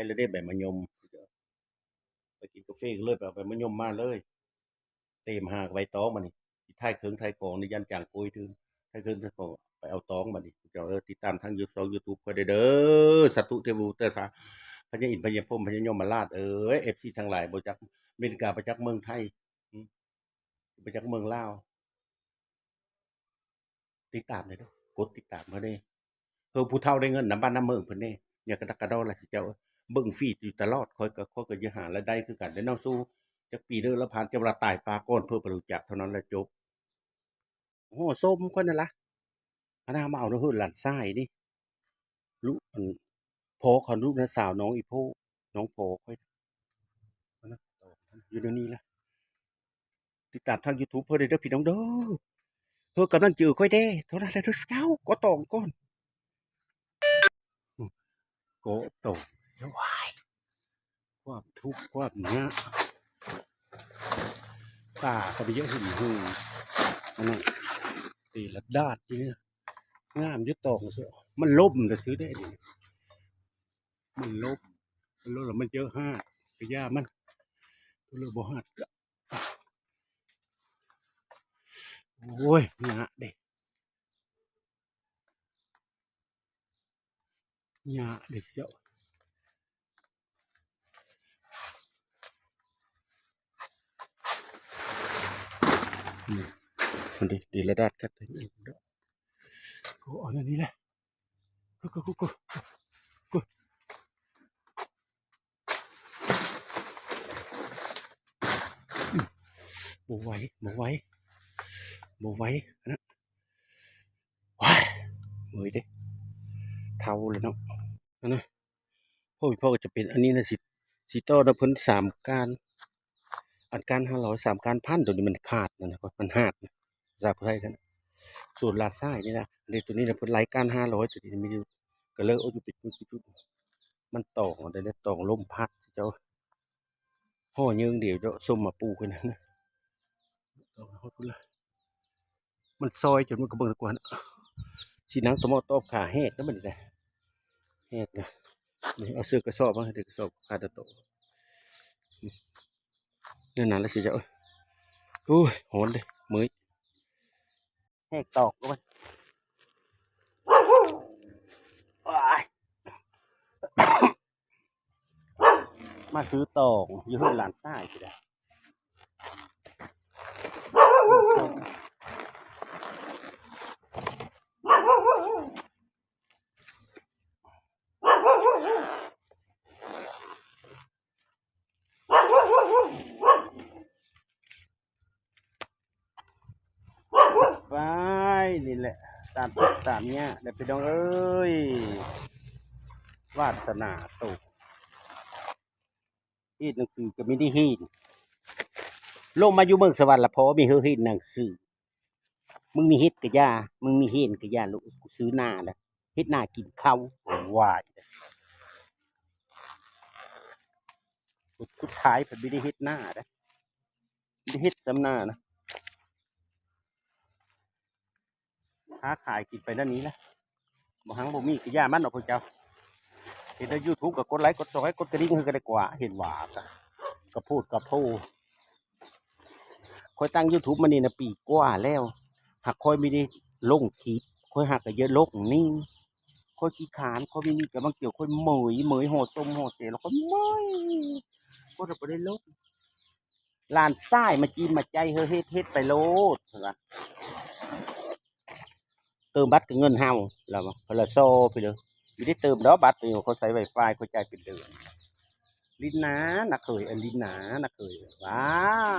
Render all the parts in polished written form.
ยเลยได้ใบมะยมไปกินกาแฟก็เลยไปเอาใบมะยมมาเลยเต็มหากใบตองมานี่ท้ายเครื่องท้ายของในยันจางปุยถึงท้ายเครื่องท้ายของไปเอาตองมานี่เจ้าติดตามทางYouTube ก็ได้เด้อสัตุเทวูเตอร์สาพญาอินทร์พญาพรหมพญายมราชFCทั้งหลายบ่จักอเมริกาบ่จักเมืองไทยบ่จักเมืองลาวติดตามได้เด้อกดติดตามเพิ่นเด้เพิ่นผู้เฒ่าได้เงินนำบ้านนำเมืองเพิ่นเด้อย่ากระดักกระดอล่ะสิเจ้าเบิ่งฟีดอยู่ตลอดข้อยก็สิหารายได้คือกันได้เนาะสู้จักปีเด้อละผ่านแต่เวลาตายปลาก่อนเพิ่นบ่รู้จักเท่านั้นแหละจบโอ้ส้มคนนั่นล่ะอันน่ามาเอาเฮือนหลานชายนี่ลูกอันพ้อของลูกน้าสาวน้องอีโพน้องพ้อค่อยอันนั้นอยู่เดี๋ยวนี้ล่ะติดตามทาง YouTube เพิ่นได้เด้อพี่น้องเด้อเพิ่นกำลังจื้อค่อยเด้เท่านั้นแหละเด้อเจ้าก็ต้องก่อนก็ต้องว้ายความทุกข์ความยากตาก็ไปเยอะหึ่มๆอันนั้นตีละดาดอยู่เนี่ยงามอยู่ตองเสือมันล่มจะซื้อได้ดิมันล่มแล้วมันเจอห้าก็ย่ามันก็เลยบ่ฮาดก็โอ้ยหยาเด้หยาเด็กเจ้านี่มันดีละดาดกัดตัวเองเด้อก็เอาอย่างนี้แหละก็บ่ไหวบ่ไหวบ่ไหวนะว้ายเมื่อยเด้เท่าเลยเนาะนะพ่อก็จะเป็นอันนี้นะสิต่อนะเพิ่นสามการอันการ500สามการพันตัวนี้มันขาดนะมันหาดนะภาษาไทยท่านส่วนลาดทรายนี่นะเด็กตัวนี้นะเพิ่นไล่การ500ตัวนี้มีอยู่ก็เลยเอาอยู่ปิดจุดมันตองได้ตองลมพัดเจ้าห่อยืงเดียวเจ้าส้มมาปูขึ้นนะตองเขาพุ่นละมันซอยจนมันก็เบิ่งกว่านะสินางตะเมาะตอบขาแหกนะมันนี่แหละแหกนะนี่เอาเสื้อกระสอบมาเด็กกระสอบขาดตะโตนั่นน่ะแล้วสิเจ้าโอ้ยหอนเลยมื้อยแหกตอกก็มันว้ายมาซื้อตองอยู่เฮือนหลานชายสิได้ไปนี่แหละตามทุกข์ตามยากได้พี่น้องเอ้ยวาสนาตกฮีดหนังสือก็ไม่ได้ฮีดลงมาอยู่เมืองสวรรค์ละเพราะว่ามีเฮือฮีดหนังสือมึงมีเฮ็ดกะยามึงมีเฮ็ดกะยาลูกกูซื้อหน้านะเฮ็ดหน้ากินข้าววายกูขายเพิ่นบ่ได้เฮ็ดหน้าเด้อบ่ได้เฮ็ดสำหน้านะค้าขายกินไปนั่นนี้แหละบ่หังบ่มีกะยามันดอกพวกเจ้าเห็นใน YouTube ก็กดไลค์กดซอยกดกระดิ่งให้ก็ได้กว่าเห็นว่าก็พูดก็พูดค่อยตั้ง YouTube มานี่น่ะปีกว่าแล้วหากค่อยไม่ได้ลงคลิปค่อยหักก็เยอะลงนี่ค่อยขี้คร้านค่อยไม่มีกำลังเกี่ยวค่อยเหมยห่อส้มห่อเสแล้วก็เมื่อยก็จะบ่ได้ลงหลานชายมาจิ้มมาใจเฮ็ดไปโลดว่าเติมบัตรก็เงินเฮาแล้วพนละโซไปเลยไม่ได้เติมดอกบัตรนี่เขาใช้ Wi-Fi เขาจ่ายเป็นเดือนลิ้นหนานักเคยลิ้นหนานักเคยว้า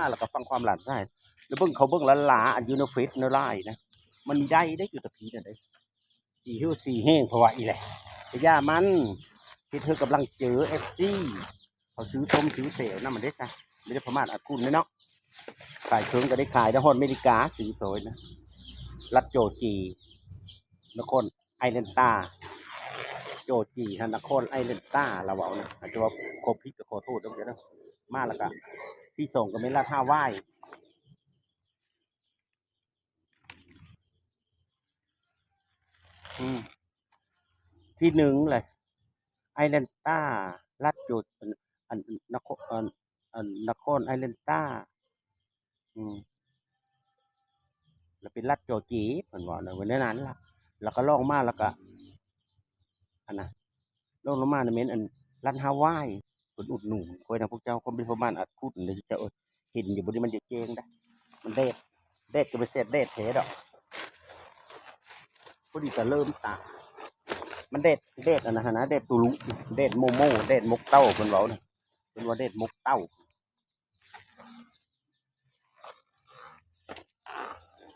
แล้วก็ฟังความหลานชายแล้วเบิ่งเขาเบิ่งละหลาอันอยู่ในเฟซในไลน์นะมันมีได้อยู่แตะพีนั่นเด้สีหิ้วสีแห้งเพราะว่าอีแหละแต่ย่ามันที่เธอกำลังเจอ FC เขาซื้อส้มซื้อเสลนั่นมันได้จ้ะไม่ได้ประมาทอาคุณเนาะขายเครื่องก็ได้ขายนะฮอนอเมริกาสีสวยนะรัฐโจจีนครไอเลนตาโจจีฮันนครไอเลนตาเราเอานะอาจจะว่าครบพิษก็ขอโทษด้วยนะมาแล้วก็ที่ส่งก็ไม่ละท่าไหว้ที่หนึ่งเลยไอเลนตา รัฐโจอันนครนครไอแลนต้าอืมแล้วเป็นรัฐโจจีเพิ่นว่าในวันนั้นล่ะแล้วก็ลองมาแล้วก็อันน่ะลงลงมาในเมนอันรัฐฮาวายเพิ่นอุดหนุนคอยนะพวกเจ้าคนเป็นพ่อบ้านอัดพูดเลยจะเห็นอยู่บ่ได้มันจะเจงได้มันเด็ดก็ไปเสร็จเด็ดเทดอกพอดีก็เริ่มตามันเด็ดอันนะฮะนะเด็ดตุลุเด็ดโมโม่เด็ดมกเต้าเพิ่นเว้าน่ะเพิ่นว่าเด็ดมกเต้า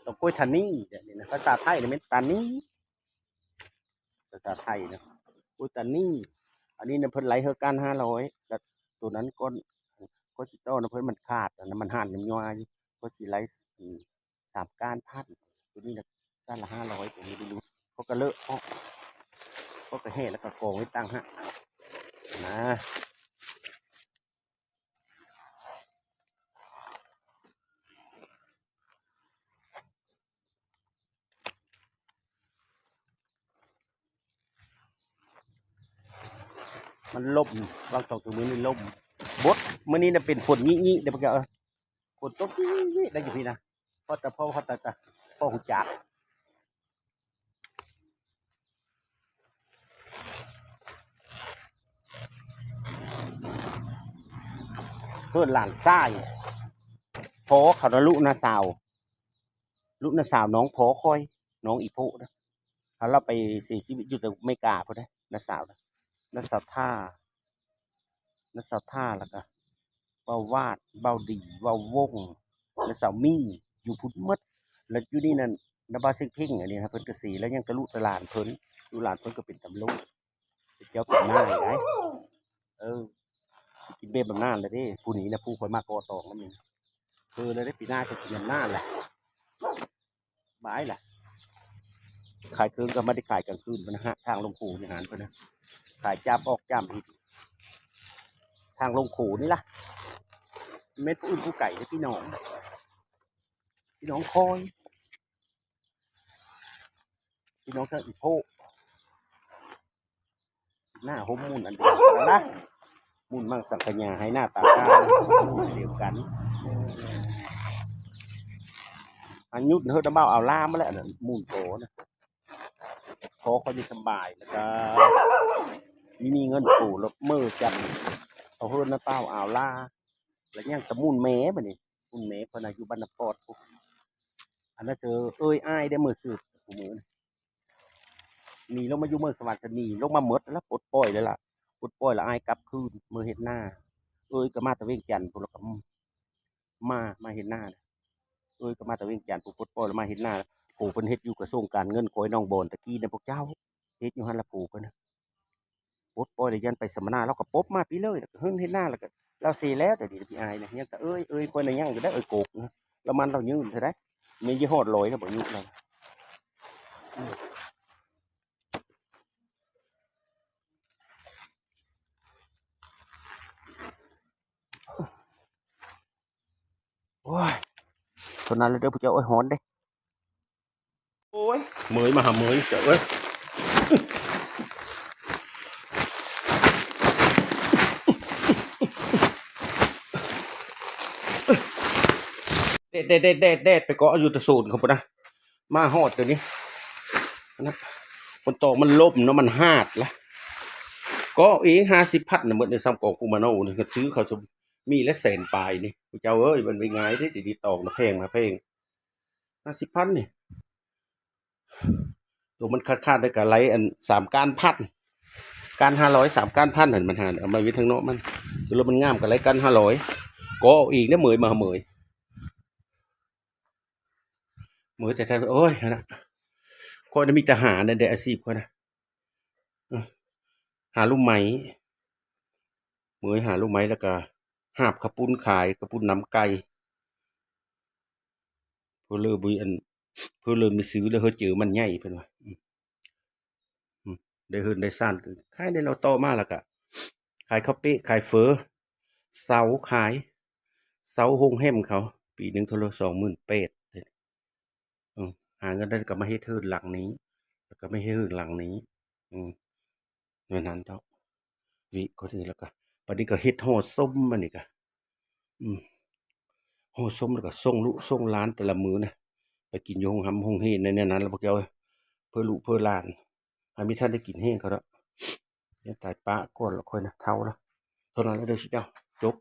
ต้องกล้วยทานี่นี่นะภาษาไทยนี่แม่นตานี่ภาษาไทยนะกล้วยตานี่อันนี้เนี่ยเพิ่นไหลเฮอกัน500แล้วตัวนั้นก็สิโตนะเพิ่นมันขาดอันนั้นมันหั่นน้ำย่อยก็สิไหล3ก้านพันตัวนี้น่ะก้านละ500ตัวนี้ไม่รู้เขาก็เลอะเขาก็แห่แล้วก็กองไว้ตั้งฮะนะมันล่มบาง2 ตัวมื้อนี้ล่มบดมื้อนี้น่ะเป็นฝนงี้ๆเด้อพวกเจ้าฝนตกงี้ๆได้อยู่พี่นะพอแต่พ่อหูจักเพิ่นหลานชายพอเขานะลุนะสาวน้องพอคอยน้องอีโพนะเขาเราไปเสียชีวิตอยู่แต่อเมริกาพุ่นเด้อน้าสาวนะน้าสาวท่าน้าสาวท่าแล้วก็เว้าวาดเว้าดีเว้าวงน้าสาวมี่อยู่พุ่นหมดแล้วอยู่นี่นั่นน้าบาวซิงเพ่งอันนี้ครับเพิ่นก็สีแล้วยังตะลุตะหลานเพิ่นลูกหลานเพิ่นก็เป็นตำรวจเป็นเจ้าเป็นนายไดเออสิกินเบบำนาญเลยเด้ผู้นี้น่ะผู้ข่อยมาก่อตองนำนี่เลยได้ปีหน้าก็สิเป็นอำนาจแหละบายล่ะขายเครื่องก็ไม่ได้ขายกลางคืนพุ่นนะฮะทางลงขู่นี่หารเพิ่นนะขายจ้ำออกจ้ำอีกทางลงขู่นี่ล่ะเม็ดผู้อื่นผู้ไก่ให้พี่น้องคอยพี่น้องเธออีโพหน้าห้มมุนอันเดียวกันนะมุนมั่งสังขยาให้หน้าตาการมุนเดียวกันอันยุดเฮอดเบ้าเอาล่ามาแล้วน่ะมุนโตนะขอเขาจะสบายแล้วก็มีเงินปู่ลบมือจับเอาเฮิรน้าเป้าเอาล่าแล้วยังตะมุนแม่บ่นี่มุนแม่เพนอายุบรรณปอดปุ๊บอันนั้นเจออ้ายได้มือสืบหูมือหนีลงมาอยู่เมืองสวัสดิ์หนีลงมาหมดแล้วปลดปล่อยเลยล่ะปลดปล่อยแล้วอ้ายกลับคืนมือเห็ดหน้าก็มาตะเวียงจันทร์พวกเราก็มาเห็นหน้าก็มาตะเวียงจันทร์ปลดปล่อยแล้วมาเห็นหน้าผู้เพิ่นเฮ็ดอยู่กระทรวงการเงินคอยน้องบอนตะกี้เนี่ยพวกเจ้าเฮ็ดอยู่หั่นละผู้เพิ่นน่ะปลดปล่อยแล้วยันไปสัมมนาเราก็ปบมาปีเลยแล้วก็เฮิ้นเฮ็ดหน้าแล้วก็เราเสียแล้วแต่ดีพี่อายนะยังแต่คนน่ะยังอยู่ได้โกกนะแล้วมันเรายืนเท่าไดมียี่ห้อลอยแล้วบ่ยืนเราโอ้ยเท่านั้นแล้วเด้อพวกเจ้าโอ้ยฮ้อนเด้โอ้ยเหมยมาหาเหมยเจ้าเอ้ยเด็ดไปเกาะอยู่แตะศูนย์เขาพุ่นนะมาฮอดเดี๋ยวนี้นะฝนตกมันล่มเนาะมันหาดละก็เอง50,000น่ะหมดในซ้ำกองกูมาโน่นี่ก็ซื้อเขามีและแสนปลายนี่พวกเจ้าเอ้ยมันเป็นไงเด้ติตอกนะแพง50,000นี่ตัวมันคาดได้กับไรอัน3ก้านพันการ500 3ก้านพันเห็นมันหาเอามาวิทางโน้มันตัวมันงามกับไรกัน500ก็อีกเนี่ยเหมยมาเหมยแต่ท่านโอ้ยนะคนมีทหารในเดอาชีพคนนะหาลูกไหมเหมยหาลูกไหมแล้วก็หาบกระปุ้นขายกระปุ้นน้ำไก่เพื่อเลิกบุยอันเพื่อเลิกมีซื้อแล้วเฮาเจอมันใหญ่เพิ่นว่าได้เฮินได้ซ่านขายได้เราต่อมาแล้วก็ขายข้าวเป๊ะขายเฟอเสาขายเสาโฮงแฮมเขาปีหนึงเท่าละ28,000อือหาเงินได้ก็มาเฮ็ดเฮินหลังนี้แล้วก็ไม่เฮ็ดเฮินหลังนี้อืมเท่านั้นเจ้า วิก็นี่แล้วก็วันนี้ก็เฮ็ดห่อส้มอันนี้ก็อืมห่อส้มแล้วก็ส่งลูกส่งหลานแต่ละมื้อนะไปกินอยู่โรงหำโรงเฮในนั้นแล้วพวกแก้วเพื่อลูกเพื่อหลานหามีท่านได้กินแห้งเขาแล้วเนี่ยตายปะก่อนแล้วค่อยนะเท่าแล้วเท่านั้นแล้วเด้อสิเจ้าจบ